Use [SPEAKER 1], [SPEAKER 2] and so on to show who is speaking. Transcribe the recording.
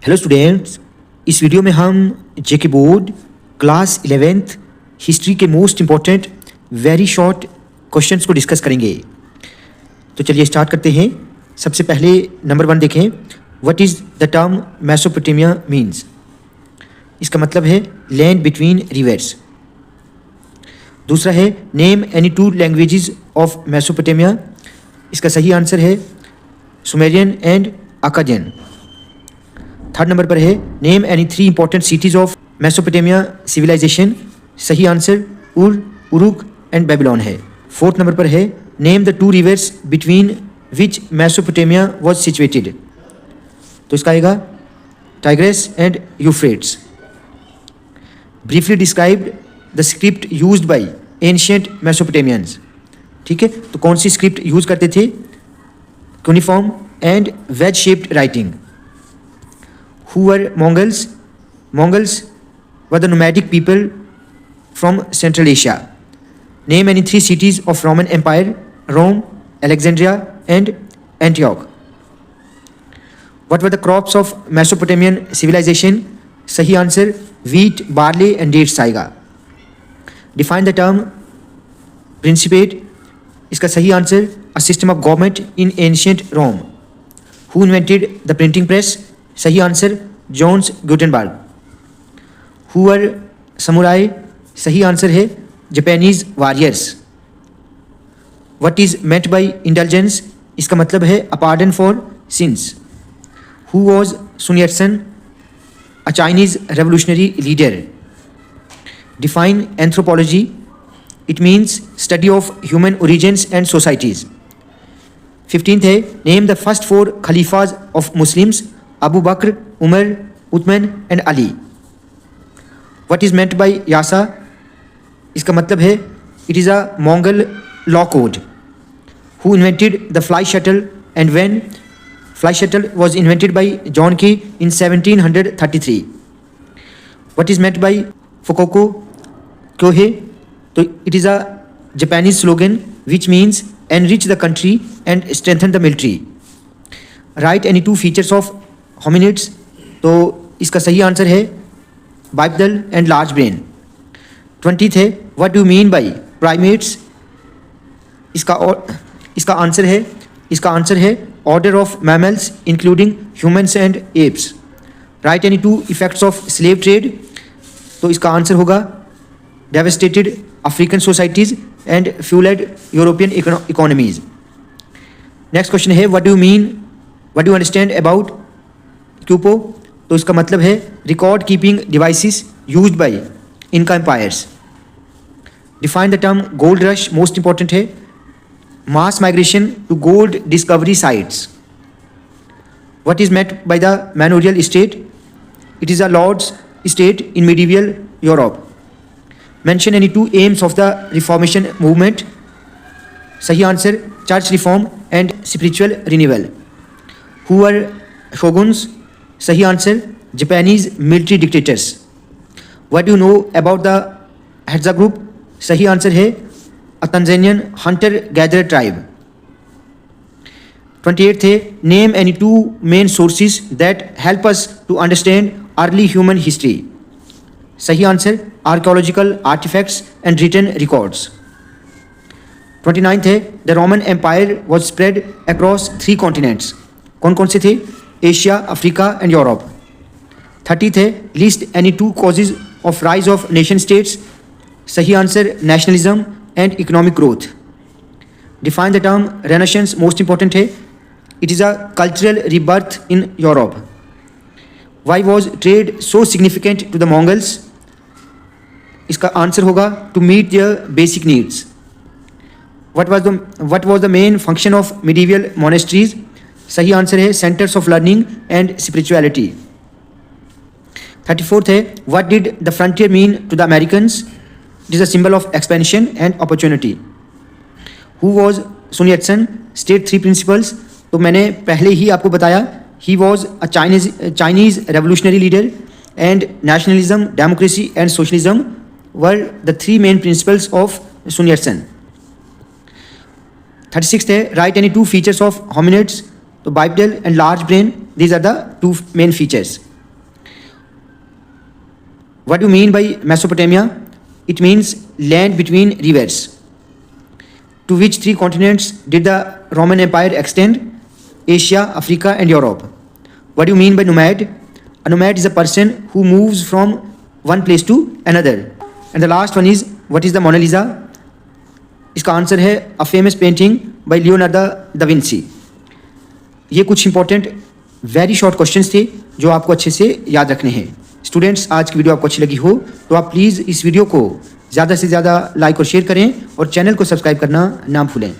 [SPEAKER 1] Hello students, इस video में हम जेके बोर्ड क्लास 11th हिस्ट्री के most important very short questions को डिस्कस करेंगे। तो चलिए स्टार्ट करते हैं। सबसे पहले नंबर 1 देखें, what is the term Mesopotamia means. इसका मतलब है लैंड बिटवीन रिवर्स। दूसरा है name any 2 languages of Mesopotamia. इसका सही आंसर है Sumerian and Akkadian. Third number पर है name any 3 important cities of Mesopotamia civilization. सही आंसर उरुक एंड बेबीलोन है। फोर्थ नंबर पर है name the 2 rivers between which Mesopotamia was situated. तो इसका आएगा Tigris and Euphrates. Briefly described the script used by ancient मेसोपोटामियंस। ठीक है, तो कौन सी स्क्रिप्ट यूज करते थे? Cuneiform and wedge shaped writing. Who were Mongols? Mongols were the nomadic people from Central Asia. Name any 3 cities of Roman Empire: Rome, Alexandria, and Antioch. What were the crops of Mesopotamian civilization? Sahi answer wheat, barley, and dates saiga. Define the term Principate. इसका सही answer a system of government in ancient Rome. Who invented the printing press? सही answer Johannes Gutenberg. Who were samurai? सही answer है Japanese warriors. What is meant by indulgence? इसका मतलब है a pardon for sins. Who was Sun Yat sen? A Chinese revolutionary leader. Define anthropology. It means study of human origins and societies. 15th है name the first 4 caliphs of Muslims: Abu Bakr, Umar, Usman and Ali. What is meant by Yasa? इसका मतलब है it is a Mongol law code. Who invented the fly shuttle and when? Fly shuttle was invented by John Kay in 1733। What is meant by Fukoku Kyohei? तो it is a Japanese slogan which means enrich the country and strengthen the military. Write any 2 features of hominids. तो इसका सही answer है बाइपदल and large brain. 20th है what do mean by primates. इसका answer है order of mammals including humans and apes. Write any 2 effects of slave trade. तो इसका answer होगा devastated African societies and fuelled European economies. Next question है what do understand about quipu. तो इसका मतलब है record keeping devices used by Inca empires. Define the term gold rush. Most important है mass migration to gold discovery sites. What is meant by the manorial state? It is a lord's state in medieval Europe. Mention any 2 aims of the reformation movement. सही answer church reform and spiritual renewal. Who were shoguns? सही answer Japanese military dictators. What do know about the Hadza group? सही answer है a Tanzanian hunter gatherer tribe. 28th है name any 2 main sources that help us to understand early human history. सही answer archaeological artefacts and written records. 29th है the Roman empire was spread across 3 continents. कौन कौन से थे? Asia, Africa and Europe. 30th है list any 2 causes of rise of nation states. सही answer nationalism and economic growth. Define the term renaissance. Most important है it is a cultural rebirth in Europe. Why was trade so significant to the Mongols? इसका answer होगा to meet their basic needs. what was the main function of medieval monasteries? सही answer है centres of learning and spirituality. 34th है what did the frontier mean to the Americans? It is a symbol of expansion and opportunity. Who was Sun Yat-sen? State 3 principles. तो मैंने पहले ही आपको बताया he was a Chinese revolutionary leader and nationalism, democracy and socialism were the 3 main principles of Sun Yat-sen. 36th है write any 2 features of hominids. तो bipedal and large brain, these are the 2 main features. What do you mean by Mesopotamia? It means land between rivers. To which three continents did the Roman Empire extend? Asia, Africa and Europe. What do you mean by nomad? A nomad is a person who moves from one place to another. And the last one is, what is the Mona Lisa? इसका answer है a famous painting by Leonardo da Vinci. ये कुछ important very short questions थे जो आपको अच्छे से याद रखने हैं. स्टूडेंट्स, आज की वीडियो आपको अच्छी लगी हो तो आप प्लीज़ इस वीडियो को ज़्यादा से ज़्यादा लाइक और शेयर करें और चैनल को सब्सक्राइब करना ना भूलें.